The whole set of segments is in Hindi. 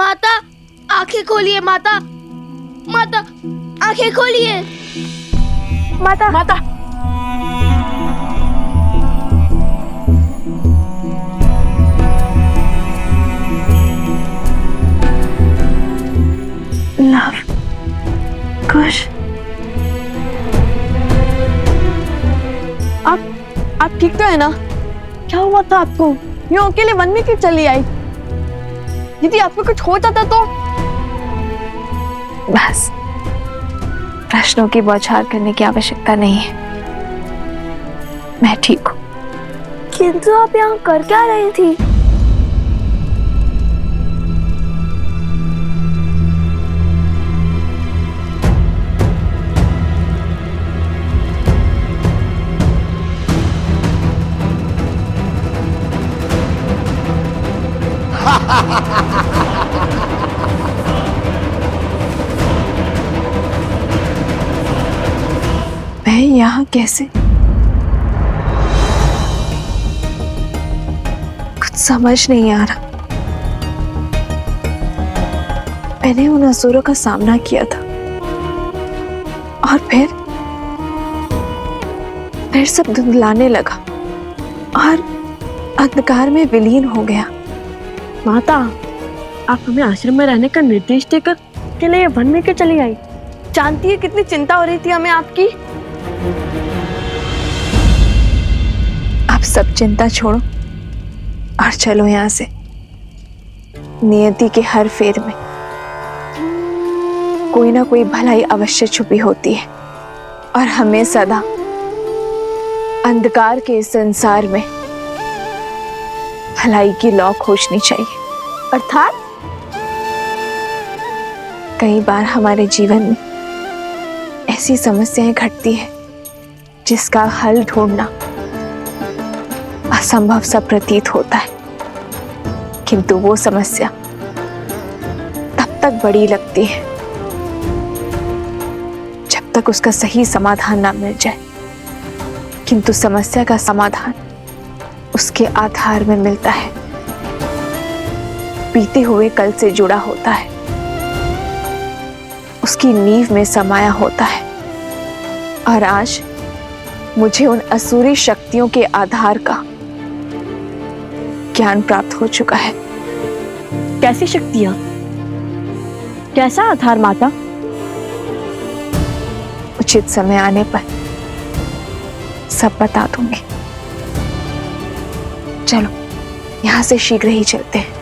माता, आंखें खोलिए माता, माता आंखें खोलिए। माता, माता, लव कुश, आप ठीक तो है ना? क्या हुआ था आपको? यूं अकेले वन में क्यों चली आई? यदि आपको कुछ हो जाता तो? बस, प्रश्नों की बौछार करने की आवश्यकता नहीं है। मैं ठीक हूँ। किंतु आप यहाँ कर क्या रही थी? मैं यहाँ कैसे? कुछ समझ नहीं आ रहा। मैंने उन असुरों का सामना किया था और फिर सब धुंधलाने लगा और अंधकार में विलीन हो गया। माता, आप हमें आश्रम में रहने का निर्देश देकर अकेले वन में क्यों चली आई? जानती है कितनी चिंता हो रही थी हमें आपकी। आप सब चिंता छोड़ो और चलो यहाँ से। नियति के हर फेर में कोई ना कोई भलाई अवश्य छुपी होती है और हमें सदा अंधकार के इस संसार में भलाई की लौ खोजनी चाहिए। अर्थात? कई बार हमारे जीवन में ऐसी समस्याएं घटती है जिसका हल ढूंढना असंभव सा प्रतीत होता है, किंतु वो समस्या तब तक बड़ी लगती है जब तक उसका सही समाधान ना मिल जाए। किंतु समस्या का समाधान उसके आधार में मिलता है, बीते हुए कल से जुड़ा होता है, उसकी नींव में समाया होता है। और आज मुझे उन असुरी शक्तियों के आधार का ज्ञान प्राप्त हो चुका है। कैसी शक्तियां? कैसा आधार माता? उचित समय आने पर सब बता दूंगी। चलो यहाँ से शीघ्र ही चलते हैं।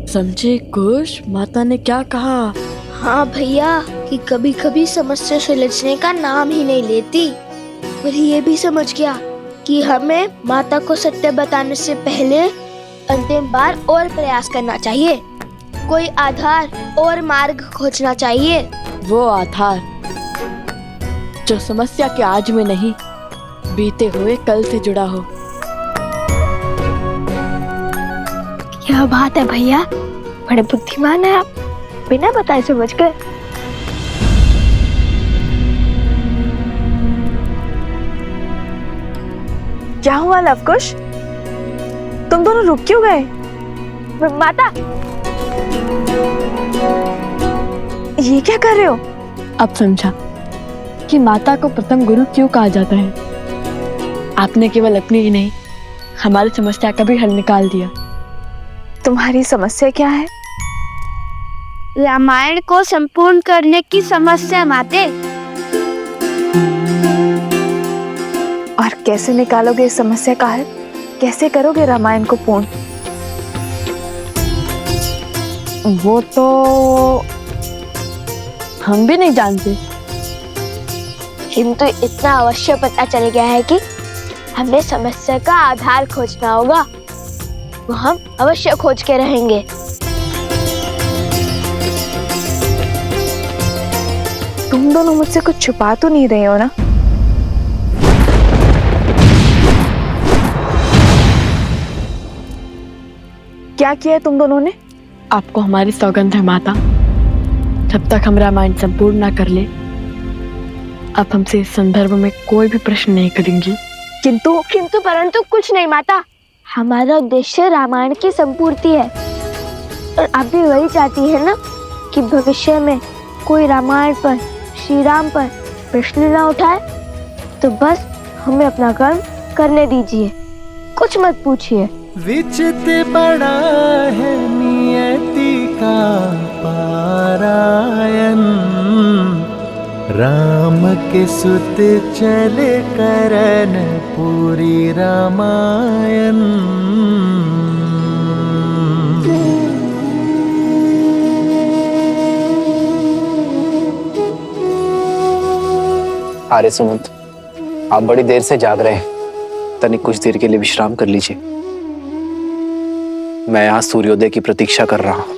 समझे कुश, माता ने क्या कहा? हाँ भैया, कि कभी कभी समस्या सुलझने का नाम ही नहीं लेती। पर ये भी समझ गया कि हमें माता को सत्य बताने से पहले अंतिम बार और प्रयास करना चाहिए, कोई आधार और मार्ग खोजना चाहिए। वो आधार जो समस्या के आज में नहीं, बीते हुए कल से जुड़ा हो। क्या बात है भैया, बड़े बुद्धिमान है आप, बिना बताए समझ गए। क्या हुआ लवकुश? तुम दोनों रुक क्यों गए? माता, ये क्या कर रहे हो? अब समझा कि माता को प्रथम गुरु क्यों कहा जाता है। आपने केवल अपनी ही नहीं, हमारी समस्या का भी हल निकाल दिया। तुम्हारी समस्या क्या है? रामायण को संपूर्ण करने की समस्या माते। और कैसे निकालोगे इस समस्या का हल? कैसे करोगे रामायण को पूर्ण? वो तो हम भी नहीं जानते, किंतु इतना अवश्य पता चल गया है कि हमें समस्या का आधार खोजना होगा। वो हम अवश्य खोज के रहेंगे। तुम दोनों मुझसे कुछ छुपा तो नहीं रहे हो ना? क्या किया है तुम दोनों ने? आपको हमारी सौगंध है माता, जब तक हम रामायण संपूर्ण ना कर ले, आप हमसे इस संदर्भ में कोई भी प्रश्न नहीं करेंगी। किंतु किंतु परंतु कुछ नहीं माता, हमारा उद्देश्य रामायण की संपूर्ति है और आप भी वही चाहती है ना कि भविष्य में कोई रामायण पर, श्री राम पर प्रश्न ना उठाए। तो बस हमें अपना कर्म करने दीजिए, कुछ मत पूछिए। विचित बड़ा है नियति का पारायण, राम के सुत चले करन पूरी रामायण। आर्य सुमंत, आप बड़ी देर से जाग रहे हैं, तनिक कुछ देर के लिए विश्राम कर लीजिए। मैं यहाँ सूर्योदय की प्रतीक्षा कर रहा हूँ,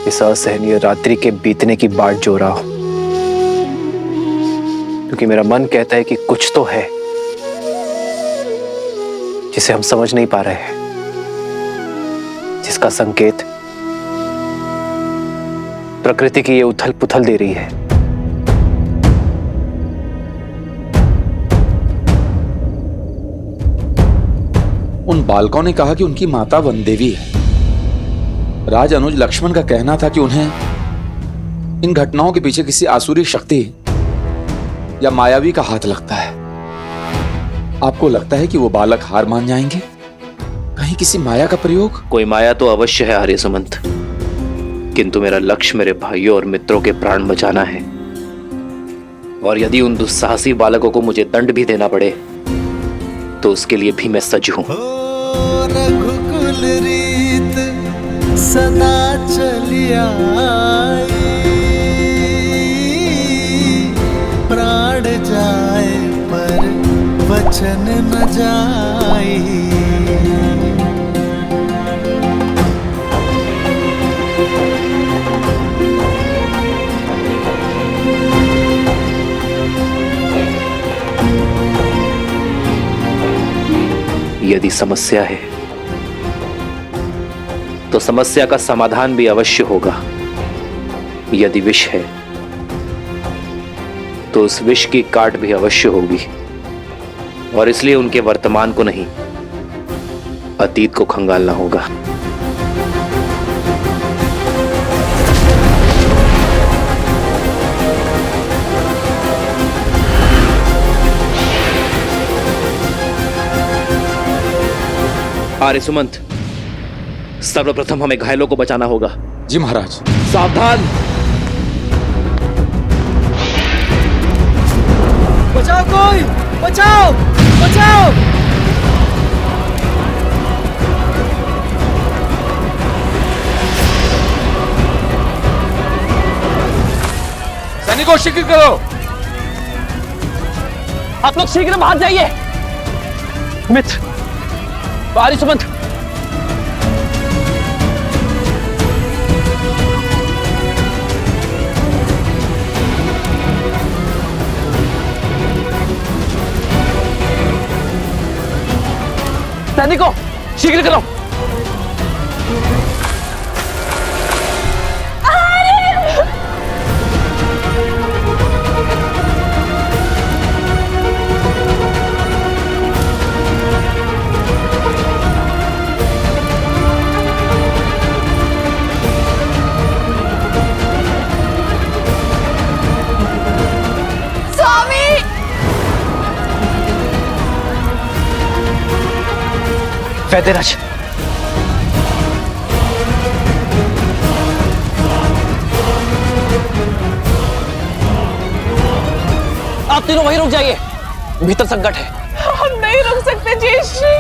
इस असहनीय रात्रि के बीतने की बाट जो रहा हूँ, क्योंकि मेरा मन कहता है कि कुछ तो है जिसे हम समझ नहीं पा रहे हैं, जिसका संकेत प्रकृति की ये उथल पुथल दे रही है। उन बालकों ने कहा कि उनकी माता वनदेवी है। राज अनुज लक्ष्मण का कहना था कि उन्हें इन घटनाओं के पीछे किसी आसुरी शक्ति या मायावी का हाथ लगता है। आपको लगता है कि वो बालक हार मान जाएंगे? कहीं किसी माया का प्रयोग? कोई माया तो अवश्य है आर्य सुमंत, किंतु मेरा लक्ष्य मेरे भाइयों और मित्रों के प्राण बचाना है। और यदि उन दुस्साहसी बालकों को मुझे दंड भी देना पड़े तो उसके लिए भी मैं सज्ज हूं। रघुकुल रीत सदा चलिया, प्राण जाए पर वचन न जाए। यदि समस्या है तो समस्या का समाधान भी अवश्य होगा। यदि विष है तो उस विष की काट भी अवश्य होगी, और इसलिए उनके वर्तमान को नहीं, अतीत को खंगालना होगा। आर्य सुमंत, सर्वप्रथम हमें घायलों को बचाना होगा। जी महाराज। सावधान! बचाओ कोई, बचाओ बचाओ। सैनिकों शीघ्र करो। आप लोग शीघ्र बाहर जाइए। मित्र, आर्य सुमंत, सैनिकों शीघ्र करो। वैद्यराज, आप तीनों वहीं रुक जाइए, भीतर संकट है। हम नहीं रुक सकते जयश्री।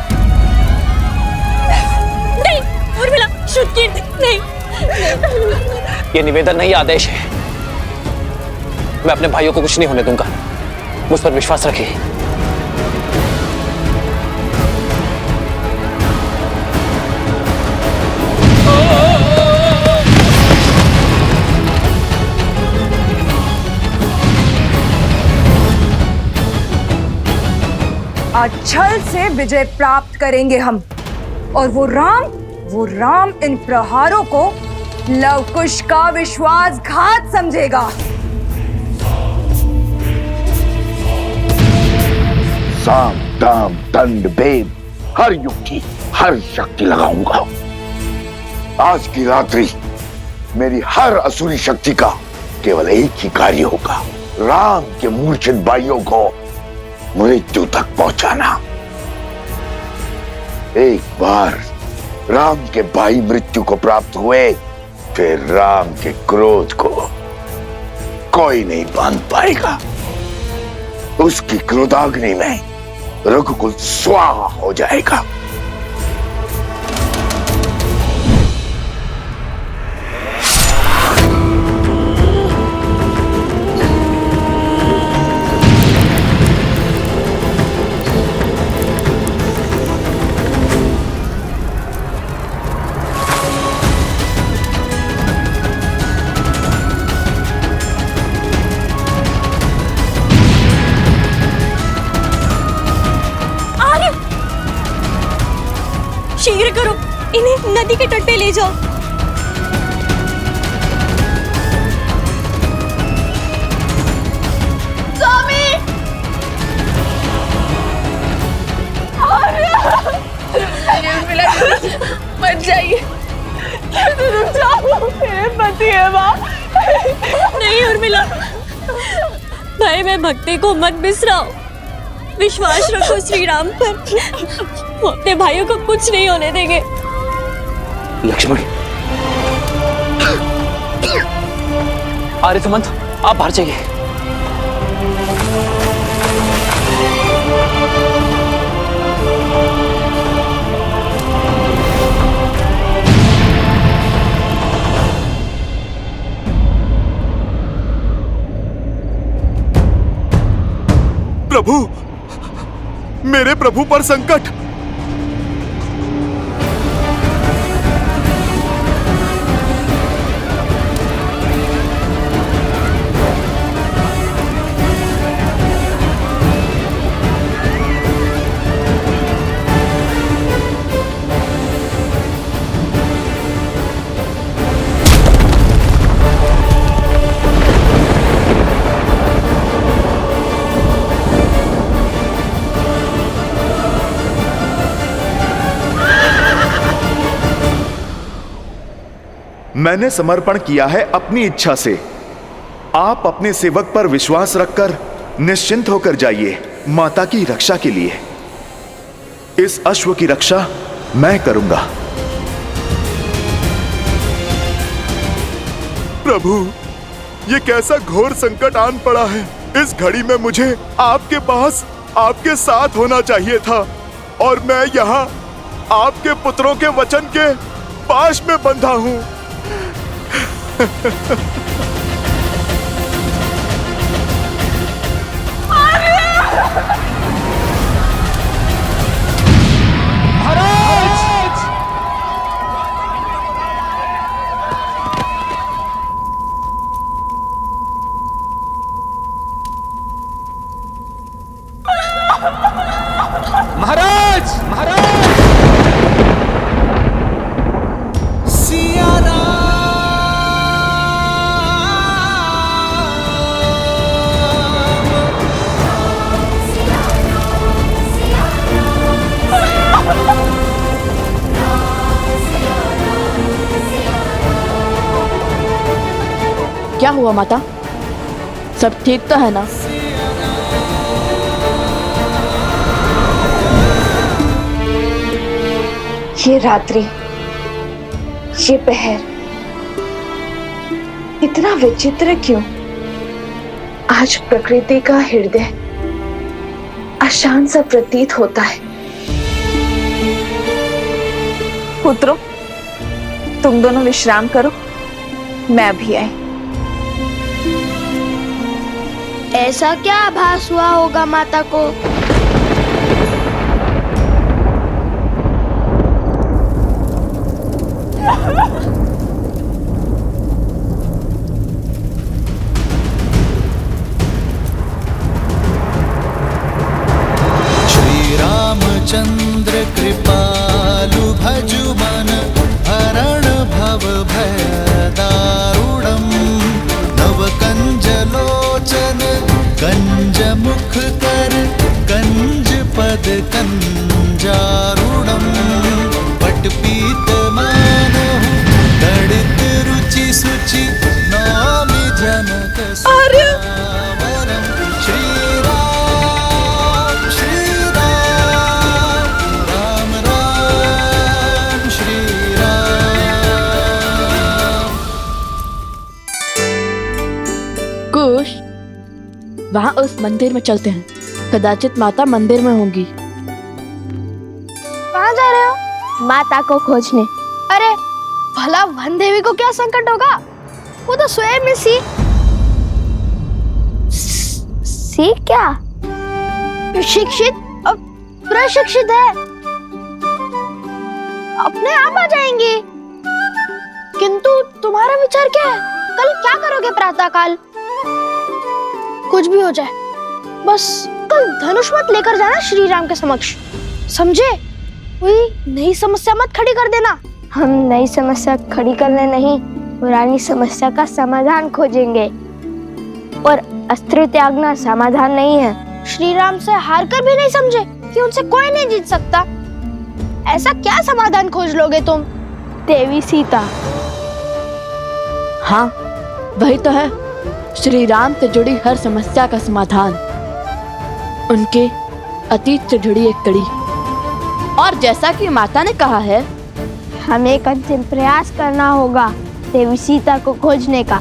नहीं उर्मिला, श्रुतकीर्ति, नहीं। ये निवेदन नहीं, आदेश है। मैं अपने भाइयों को कुछ नहीं होने दूंगा, मुझ पर विश्वास रखिए। आज छल से विजय प्राप्त करेंगे हम, और वो राम इन प्रहारों को लवकुश का विश्वासघात समझेगा। साम दाम दंड भेद हर युक्ति हर शक्ति लगाऊंगा। आज की रात्रि मेरी हर असुरी शक्ति का केवल एक ही कार्य होगा, राम के मूर्छित भाइयों को मृत्यु तक पहुंचाना। एक बार राम के भाई मृत्यु को प्राप्त हुए, फिर राम के क्रोध को कोई नहीं बांध पाएगा। उसकी क्रोधाग्नि में रघुकुल स्वाहा हो जाएगा। शीघ्र करो, इन्हें नदी के तट पे ले जाओ। स्वामी! मत जाइए, रुक जाओ, मेरे पति है माँ। नहीं उर्मिला, भाई मैं भक्ति को मत बिसराओ, विश्वास रखो श्री राम पर। वो अपने भाइयों को कुछ नहीं होने देंगे। लक्ष्मण, आर्य सुमंत, आप बाहर जाइए। प्रभु, मेरे प्रभु पर संकट। मैंने समर्पण किया है अपनी इच्छा से। आप अपने सेवक पर विश्वास रखकर निश्चिंत होकर जाइए माता की रक्षा के लिए। इस अश्व की रक्षा मैं करूंगा। प्रभु, ये कैसा घोर संकट आन पड़ा है। इस घड़ी में मुझे आपके पास आपके साथ होना चाहिए था, और मैं यहाँ आपके पुत्रों के वचन के पाश में बंधा हूं। महाराज, महाराज! क्या हुआ माता? सब ठीक तो है ना? ये रात्रि, ये पहर इतना विचित्र क्यों? आज प्रकृति का हृदय अशांत सा प्रतीत होता है। पुत्रों, तुम दोनों विश्राम करो, मैं अभी आई। ऐसा क्या आभास हुआ होगा माता को? श्री रामचंद्र कृपालु भजु मन हरण भव भय दारुणम नव कंज लोचन कंज मुख कर कंज पद कञ्जारूढं पट्पीतमानः तडित रुचि शुचि नौमि जनक सुरावरं श्रीराम श्रीराम राम राम श्रीराम। कुश, वहां उस मंदिर में चलते हैं। कदाचित माता मंदिर में होंगी। कहाँ जा रहे हो? माता को खोजने। अरे भला वन देवी को क्या संकट होगा? वो तो स्वयं में सी क्या शिक्षित और प्रशिक्षित है, अपने आप आ जाएंगी। किंतु तुम्हारा विचार क्या है? कल क्या करोगे प्रातःकाल? कुछ भी हो जाए, बस कल धनुष मत लेकर जाना श्री राम के समक्ष, समझे? कोई नई समस्या मत खड़ी कर देना। हम नई समस्या खड़ी करने नहीं, पुरानी समस्या का समाधान खोजेंगे। और अस्त्र त्यागना समाधान नहीं है। श्री राम से हार कर भी नहीं समझे कि उनसे कोई नहीं जीत सकता। ऐसा क्या समाधान खोज लोगे तुम? देवी सीता। हाँ, वही तो है श्री राम से जुड़ी हर समस्या का समाधान, उनके अतीत से जुड़ी एक कड़ी। और जैसा कि माता ने कहा है, हमें एक अंतिम प्रयास करना होगा देवी सीता को खोजने का।